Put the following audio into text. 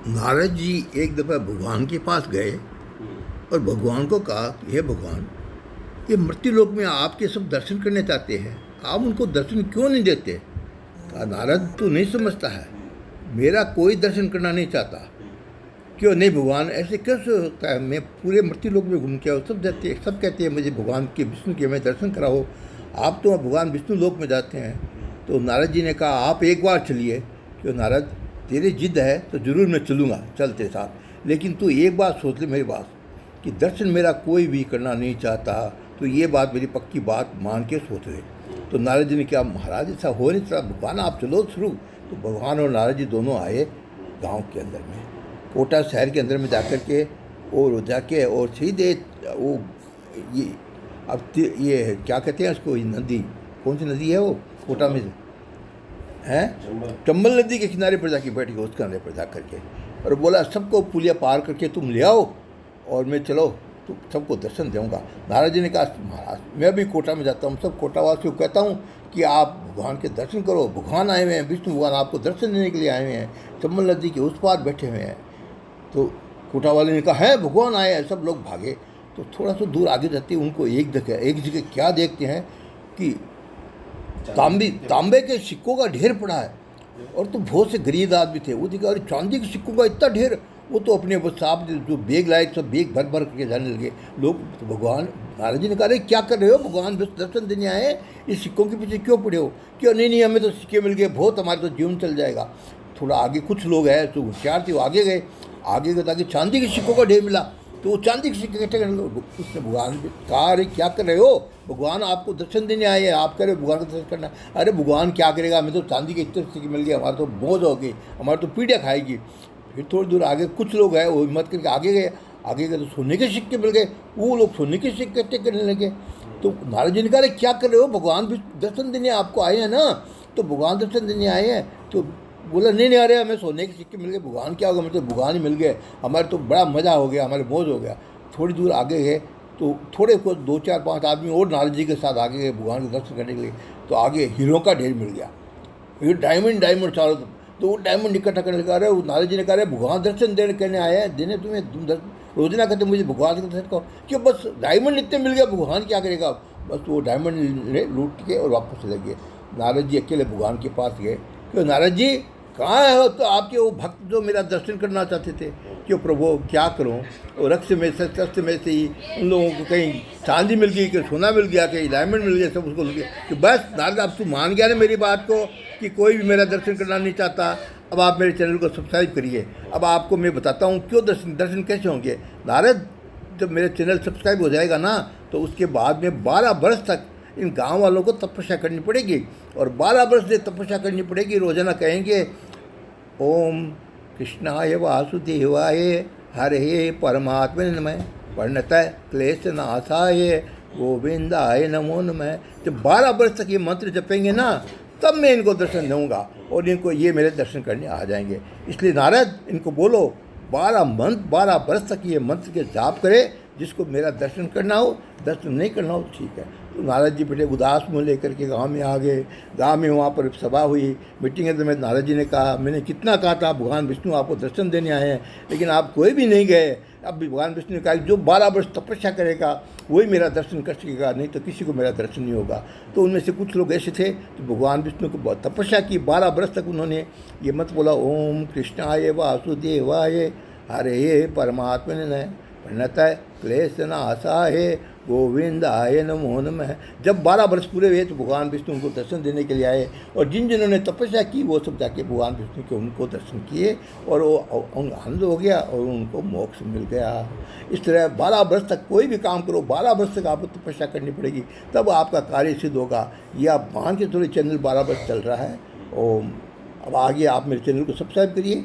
नारद जी एक दफ़ा भगवान के पास गए और भगवान को कहा, हे भगवान, ये मृत्यु लोक में आपके सब दर्शन करने चाहते हैं, आप उनको दर्शन क्यों नहीं देते? कहा, नारद तू नहीं समझता है, मेरा कोई दर्शन करना नहीं चाहता। क्यों नहीं भगवान, ऐसे कैसे होता है? मैं पूरे मृत्यु लोक में घूम के आओ, सब कहते हैं मुझे भगवान के विष्णु के मैं दर्शन कराओ, आप तो भगवान विष्णु लोक में जाते हैं। तो नारद जी ने कहा, आप एक बार चलिए। क्यों नारद, तेरी जिद है तो ज़रूर मैं चलूँगा, चल तेरे साथ, लेकिन तू एक बात सोच ले मेरी बात, कि दर्शन मेरा कोई भी करना नहीं चाहता, तो ये बात मेरी पक्की बात मान के सोच ले। तो नारद जी ने कहा, महाराज ऐसा हो नहीं सकता, भगवान आप चलो शुरू। तो भगवान और नारद जी दोनों आए गांव के अंदर में, कोटा शहर के अंदर में जाके और सीधे वो ये अब ये क्या कहते हैं उसको, नदी कौन सी नदी है वो कोटा में है, चंबल नदी के किनारे पर जाके बैठ गए, उस किनारे पर जा करके, और बोला सबको पुलिया पार करके तुम ले आओ और मैं चलो तो सबको दर्शन दूंगा। नारद जी ने कहा, महाराज मैं भी कोटा में जाता हूँ, सब कोटावासियों को कहता हूँ कि आप भगवान के दर्शन करो, भगवान आए हुए हैं, विष्णु भगवान आपको दर्शन देने के लिए आए हुए हैं, चंबल नदी के उस पार बैठे हुए हैं। तो कोटा वाले ने कहा, है भगवान आए हैं, सब लोग भागे। तो थोड़ा सा दूर आगे जाते उनको एक जगह क्या देखते हैं कि तांबे के सिक्कों का ढेर पड़ा है, और तो बहुत से गरीब आदमी थे, वो देखा, अरे चांदी के सिक्कों का इतना ढेर, वो तो अपने बस साहब जो बैग लाए सब बैग भर भर करके जाने लगे लोग। तो भगवान नारद जी ने कहा, अरे क्या कर रहे हो, भगवान बस दर्शन देने आए, इस सिक्कों के पीछे क्यों पड़े हो? क्यों नहीं हमें तो सिक्के मिल गए, बहुत हमारे तो जीवन चल जाएगा। थोड़ा आगे कुछ लोग हैं तो होशियार थे, वो आगे गए ताकि चांदी के सिक्कों का ढेर मिला, तो वो चांदी के सिक्के इकट्ठे करने लगे। उसने भगवान कहा, अरे क्या कर रहे हो, भगवान आपको दर्शन देने आए हैं, आप कह रहे हो भगवान का दर्शन करना। अरे भगवान क्या करेगा, हमें तो चांदी के इतने सिक्के मिल गए, हमारा तो मौज हो गई, हमारी तो पीढ़ियाँ खाएगी। फिर थोड़ी दूर आगे कुछ लोग हैं, वो हिम्मत करके आगे गए तो सोने के सिक्के मिल गए, वो लोग सोने के सिक्के इकट्ठे करने लगे। तो नारद जी ने कहा, अरे क्या कर रहे हो, भगवान भी दर्शन देने आपको आए हैं ना, तो भगवान दर्शन देने आए हैं। तो बोला, नहीं आ रहे, हमें सोने के सिक्के मिल गए, भगवान क्या होगा, हमें तो भगवान ही मिल गए, हमारे तो बड़ा मज़ा हो गया, हमारे मौज हो गया। थोड़ी दूर आगे गए तो थोड़े को 2-4-5 आदमी और नारद जी के साथ आगे गए भगवान के दर्शन करने के लिए। तो आगे हीरो का ढेर मिल गया, ये डायमंड चारों, तो वो डायमंड इकट्ठा करने लगा रहे। नारद जी ने कहा, भगवान दर्शन देने करने आए हैं, देने तुम्हें, तुम रोजना कहते मुझे भगवान के दर्शन करो, क्यों बस डायमंड इतने मिल गया, भगवान क्या करेगा? बस वो डायमंड लूट के और वापस चले गए। नारद जी अकेले भगवान के पास गए, क्यों नारद जी कहाँ है हो? तो आपके वो भक्त जो मेरा दर्शन करना चाहते थे। क्यों प्रभु क्या करूं, और रक्त में से शस्त्र में से ही उन लोगों को कहीं चांदी मिल गई, कहीं सोना मिल गया, कहीं डायमंड मिल गया, सब उसको मिल गया। कि बस नारद अब तू मान गया ना मेरी बात को कि कोई भी मेरा दर्शन करना नहीं चाहता। अब आप मेरे चैनल को सब्सक्राइब करिए। अब आपको मैं बताता हूँ क्यों दर्शन कैसे होंगे। नारद, जब मेरे चैनल सब्सक्राइब हो जाएगा ना, तो उसके बाद में 12 वर्ष तक इन गाँव वालों को तपस्या करनी पड़ेगी, और 12 वर्ष से तपस्या करनी पड़ेगी। रोजाना कहेंगे, ओम कृष्णाय वासुदेवाय हरे परमात्मने नमः, प्रणतः क्लेशनाशाय गोविंदाय नमो नमः। जब 12 वर्ष तक ये मंत्र जपेंगे ना, तब मैं इनको दर्शन दूंगा और इनको ये मेरे दर्शन करने आ जाएंगे। इसलिए नारद इनको बोलो 12 वर्ष तक ये मंत्र के जाप करे, जिसको मेरा दर्शन करना हो, दर्शन नहीं करना हो ठीक है। तो नारद जी बड़े उदास मुँह लेकर के गांव में आ गए। गांव में वहाँ पर सभा हुई, मीटिंग में नारद जी ने कहा, मैंने कितना कहा था भगवान विष्णु आपको दर्शन देने आए हैं, लेकिन आप कोई भी नहीं गए। अब भगवान विष्णु ने कहा, जो 12 वर्ष तपस्या करेगा वही मेरा दर्शन कर सकेगा, नहीं तो किसी को मेरा दर्शन नहीं होगा। तो उनमें से कुछ लोग ऐसे थे तो भगवान विष्णु को बहुत तपस्या की, 12 वर्ष तक उन्होंने ये मत बोला, ओम कृष्णाय वासुदेवाय हरे परमात्मने नमः, प्रणतः क्लेशनाशाय गोविंदाय नमो नमः। जब 12 वर्ष पूरे हुए तो भगवान विष्णु उनको दर्शन देने के लिए आए, और जिन्होंने तपस्या की वो सब जाके भगवान विष्णु के उनको दर्शन किए, और वो आनंद हो गया और उनको मोक्ष मिल गया। इस तरह 12 वर्ष तक कोई भी काम करो, 12 वर्ष तक आपको तपस्या करनी पड़ेगी, तब आपका कार्य सिद्ध होगा। ये आप मान के थोड़े चैनल 12 वर्ष चल रहा है। ओम, अब आगे आप मेरे चैनल को सब्सक्राइब करिए।